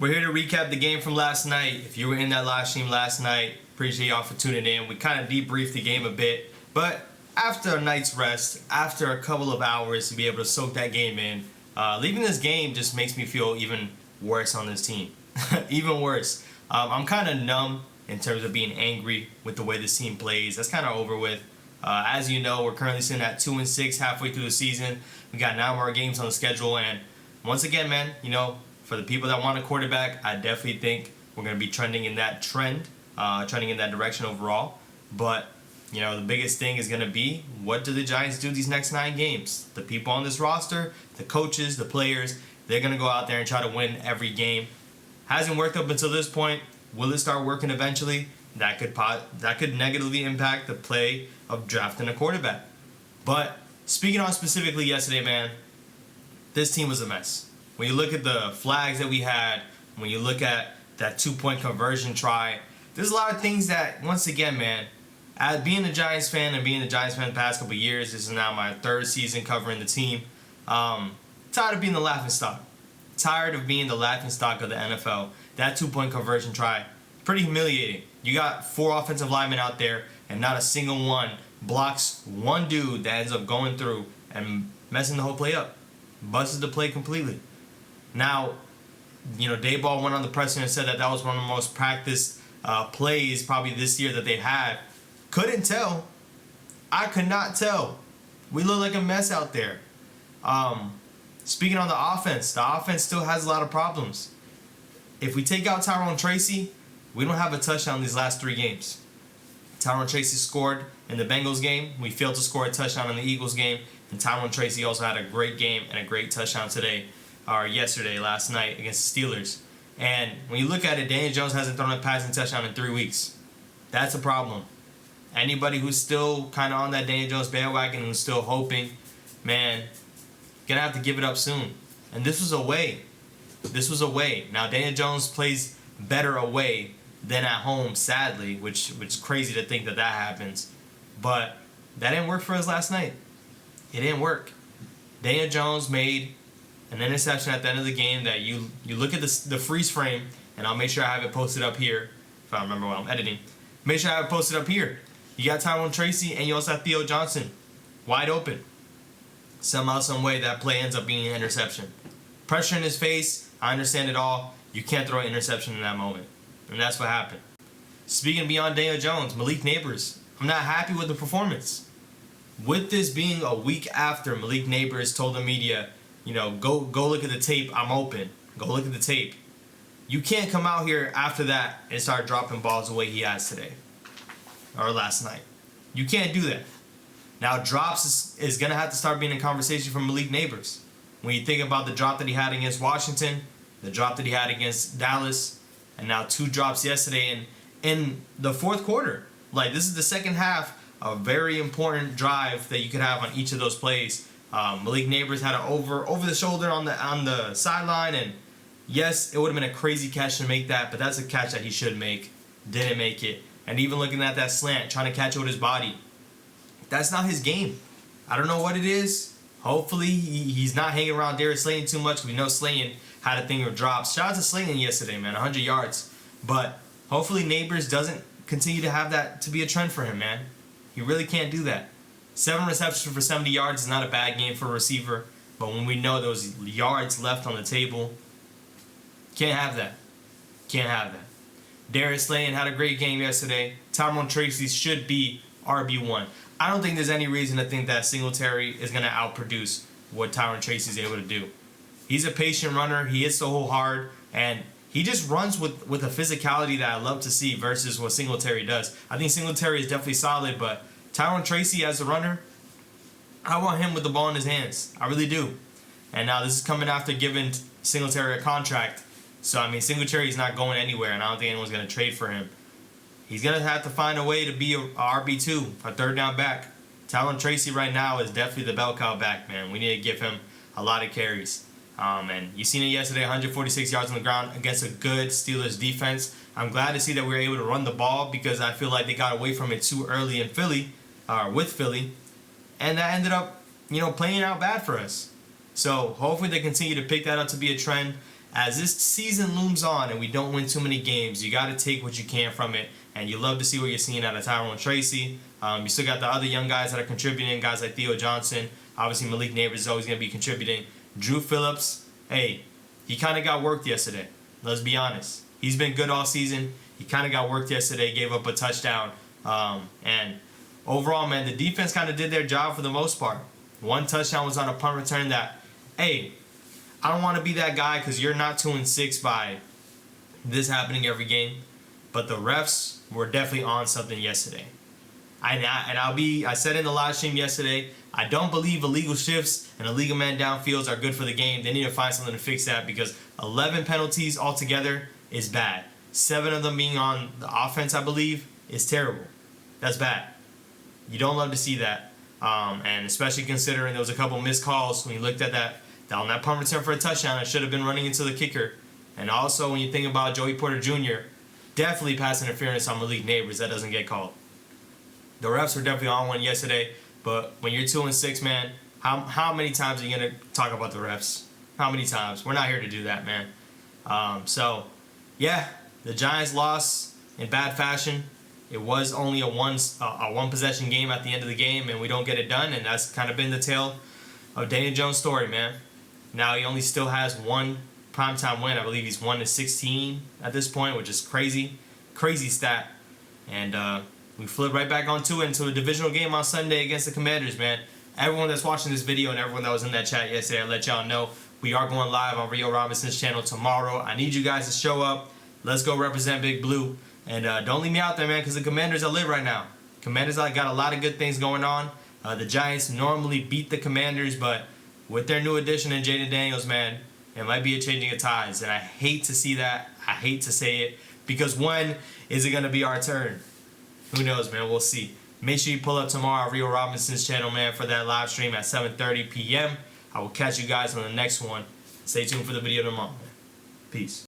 We're here to recap the game from last night. If you were in that live stream last night, appreciate y'all for tuning in. We kind of debriefed the game a bit, but after a night's rest, after a couple of hours to be able to soak that game in, leaving this game just makes me feel even worse on this team. Even worse. I'm kind of numb in terms of being angry with the way this team plays. That's kind of over with. As you know, we're currently sitting at 2-6 halfway through the season. We got 9 more games on the schedule, and once again, man, for the people that want a quarterback, I definitely think we're going to be trending in that trending in that direction overall. But, the biggest thing is going to be, what do the Giants do these next 9 games? The people on this roster, the coaches, the players, they're going to go out there and try to win every game. Hasn't worked up until this point. Will it start working eventually? That could negatively impact the play of drafting a quarterback. But speaking on specifically yesterday, man, this team was a mess. When you look at the flags that we had, when you look at that 2-point conversion try, there's a lot of things that, once again, man, as being a Giants fan and being a Giants fan the past couple of years, this is now my 3rd season covering the team. Tired of being the laughingstock. Tired of being the laughingstock of the NFL. That 2-point conversion try, pretty humiliating. You got 4 offensive linemen out there, and not a single one blocks one dude that ends up going through and messing the whole play up. Busted the play completely. Now, Dayball went on the presser and said that was one of the most practiced plays probably this year that they had. Couldn't tell. I could not tell. We look like a mess out there. Speaking on the offense still has a lot of problems. If we take out Tyrone Tracy, we don't have a touchdown these last 3 games. Tyrone Tracy scored in the Bengals game. We failed to score a touchdown in the Eagles game. And Tyrone Tracy also had a great game and a great touchdown last night against the Steelers. And when you look at it, Daniel Jones hasn't thrown a passing touchdown in 3 weeks. That's a problem. Anybody who's still kind of on that Daniel Jones bandwagon, who's still hoping, man, gonna have to give it up soon. And this was away. Now, Daniel Jones plays better away than at home, sadly, which is crazy to think that happens. But that didn't work for us last night. It didn't work. Daniel Jones made an interception at the end of the game that you look at the freeze frame, and I'll make sure I have it posted up here if I remember while I'm editing. Make sure I have it posted up here. You got Tyrone Tracy and you also have Theo Johnson wide open. Somehow, some way, that play ends up being an interception. Pressure in his face, I understand it all. You can't throw an interception in that moment. And that's what happened. Speaking beyond Daniel Jones, Malik Neighbors, I'm not happy with the performance. With this being a week after Malik Neighbors told the media, go look at the tape, I'm open. Go look at the tape. You can't come out here after that and start dropping balls the way he has today. Or last night. You can't do that. Now, drops is going to have to start being a conversation for Malik Neighbors. When you think about the drop that he had against Washington, the drop that he had against Dallas, and now 2 drops yesterday in the 4th quarter. Like, this is the second half, a very important drive that you could have on each of those plays. Malik Neighbors had an over the shoulder on the sideline, and yes, it would have been a crazy catch to make that, but that's a catch that he should make. Didn't make it. And even looking at that slant, trying to catch it with his body, that's not his game. I don't know what it is. Hopefully he's not hanging around Darius Slayton too much. We know Slayton had a thing of drops. Shout out to Slayton yesterday, man, 100 yards. But hopefully Neighbors doesn't continue to have that to be a trend for him, man. He really can't do that. 7 receptions for 70 yards is not a bad game for a receiver. But when we know those yards left on the table, can't have that. Can't have that. Darius Slayton had a great game yesterday. Tyrone Tracy should be RB1. I don't think there's any reason to think that Singletary is going to outproduce what Tyrone Tracy is able to do. He's a patient runner. He hits the hole hard. And he just runs with a physicality that I love to see versus what Singletary does. I think Singletary is definitely solid, but Tyrone Tracy as a runner, I want him with the ball in his hands. I really do. And now this is coming after giving Singletary a contract. So, Singletary is not going anywhere, and I don't think anyone's going to trade for him. He's going to have to find a way to be a RB2, a 3rd down back. Tyrone Tracy right now is definitely the bell cow back, man. We need to give him a lot of carries. And you seen it yesterday, 146 yards on the ground against a good Steelers defense. I'm glad to see that we were able to run the ball because I feel like they got away from it too early in Philly, with Philly. And that ended up, playing out bad for us. So hopefully they continue to pick that up to be a trend. as this season looms on and we don't win too many games, you got to take what you can from it. And you love to see what you're seeing out of Tyrone Tracy. You still got the other young guys that are contributing, guys like Theo Johnson. Obviously, Malik Neighbors is always going to be contributing. Drew Phillips, hey, he kind of got worked yesterday. Let's be honest. He's been good all season. He kind of got worked yesterday, gave up a touchdown. And overall, man, the defense kind of did their job for the most part. One touchdown was on a punt return that, hey, I don't want to be that guy because you're not 2-6 by this happening every game. But the refs were definitely on something yesterday. I said in the live stream yesterday, I don't believe illegal shifts and illegal man downfields are good for the game. They need to find something to fix that because 11 penalties altogether is bad. 7 of them being on the offense, I believe, is terrible. That's bad. You don't love to see that. And especially considering there was a couple missed calls when you looked at that on that punt return for a touchdown. It should have been running into the kicker. And also when you think about Joey Porter Jr., definitely pass interference on Malik Neighbors. That doesn't get called. The refs were definitely on one yesterday. But when you're 2-6, man, how many times are you going to talk about the refs? How many times? We're not here to do that, man. So, yeah, the Giants lost in bad fashion. It was only a one possession game at the end of the game, and we don't get it done. And that's kind of been the tale of Daniel Jones' story, man. Now he only still has one primetime win. I believe he's 1-16 at this point, which is crazy stat. And we flipped right back onto it into a divisional game on Sunday against the Commanders, man. Everyone that's watching this video and everyone that was in that chat yesterday, I'll let y'all know we are going live on Rio Robinson's channel tomorrow. I need you guys to show up. Let's go represent Big Blue. And don't leave me out there, man, because the Commanders are lit right now. Commanders got a lot of good things going on. The Giants normally beat the Commanders, but with their new addition in Jaden Daniels, man, it might be a changing of tides. And I hate to see that. I hate to say it. Because when is it going to be our turn? Who knows, man? We'll see. Make sure you pull up tomorrow on Rio Robinson's channel, man, for that live stream at 7:30 p.m. I will catch you guys on the next one. Stay tuned for the video tomorrow, man. Peace.